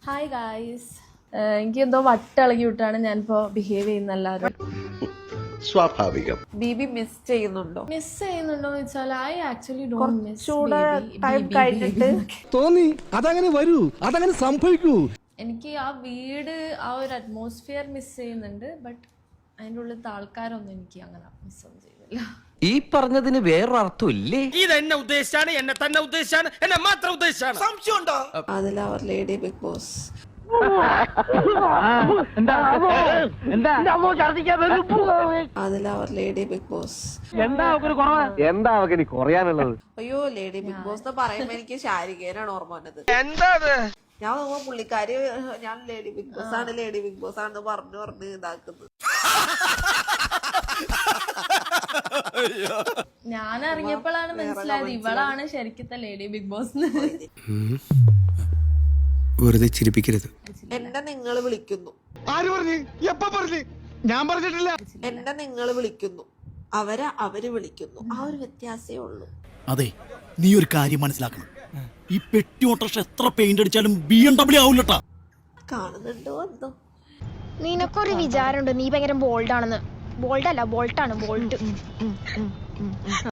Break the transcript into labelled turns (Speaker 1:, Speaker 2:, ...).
Speaker 1: Hi guys, എനിക്ക് എന്തോ വട്ടിളകി വിട്ടാണ് ഞാനിപ്പോ ബിഹേവ് ചെയ്യുന്ന എല്ലാവരും.
Speaker 2: സ്വാഭാവികം.
Speaker 3: ബിബി മിസ് ചെയ്യുന്നുണ്ടോ
Speaker 1: എന്ന് വെച്ചാൽ I actually don't miss
Speaker 3: time കഴിഞ്ഞിട്ട്
Speaker 4: തോന്നി അതങ്ങനെ വരൂ, അതങ്ങനെ സംഭവിക്കൂ.
Speaker 1: എനിക്ക് ആ വീട്, ആ ഒരു അറ്റ്മോസ്ഫിയർ മിസ് ചെയ്യുന്നുണ്ട്. ബട്ട് അതിൻ്റെ ഉള്ളിലത്തെ ആൾക്കാരൊന്നും എനിക്ക് അങ്ങനെ മിസ്സൊന്നും ചെയ്യുന്നില്ല.
Speaker 5: ഈ പറഞ്ഞതിന് വേറൊരു അർത്ഥം ഇല്ലേ?
Speaker 6: ഇതെന്നെ ഉദ്ദേശിച്ചാണ്, എന്നെ തന്നെ ഉദ്ദേശിച്ചാണ്, എന്നെ മാത്രം ഉദ്ദേശിച്ചാണ്. സംശയമുണ്ടോ?
Speaker 3: അതിൽ അവർ ലേഡി ബിഗ് ബോസ് അതിൽ അവർ ലേഡി ബിഗ് ബോസ്
Speaker 5: എന്താ അവർക്ക് കുറയാനുള്ളത്?
Speaker 3: അയ്യോ ലേഡി ബിഗ് ബോസ് എന്ന് പറയുമ്പോ എനിക്ക് ശാരികേനാണ് ഓർമ്മ വന്നത്. ഞാൻ നോക്കുമ്പോ പുള്ളിക്കാരി ഞാൻ ലേഡി ബിഗ് ബോസ് ആണ് ലേഡി ബിഗ് ബോസ് ആണെന്ന് പറഞ്ഞു ഇതാക്കുന്നത്.
Speaker 1: ഞാൻ അറിഞ്ഞപ്പോഴാണ് മനസ്സിലായത് ഇവളാണ് ശരിക്കത്തെ ലേഡി ബിഗ് ബോസ്.
Speaker 7: വെറുതെ ചിരിപ്പിക്കരുത്.
Speaker 3: എന്നെ നിങ്ങൾ വിളിക്കുന്നു,
Speaker 4: ആര് പറഞ്ഞു? എപ്പ പറഞ്ഞു? ഞാൻ പറഞ്ഞിട്ടില്ല.
Speaker 3: എന്നെ നിങ്ങൾ വിളിക്കുന്നു, അവര് വിളിക്കുന്നു. ആ ഒരു വ്യത്യാസമേ ഉള്ളൂ.
Speaker 8: അതെ, നീ ഒരു കാര്യം മനസ്സിലാക്കണം. ഈ പെട്ടി ഓട്ടോറിക്ഷ എത്ര പെയിന്റ് അടിച്ചാലും BMW ആവൂലട്ടാ.
Speaker 3: കാണുന്നുണ്ടോ എന്തോ?
Speaker 9: നിനക്കൊരു വിചാരമുണ്ട് നീ ഭയങ്കര ബോൾഡ് ആണെന്ന്. ബോൾഡ് അല്ല, ബോൾട്ടാണ്, ബോൾട്ട്.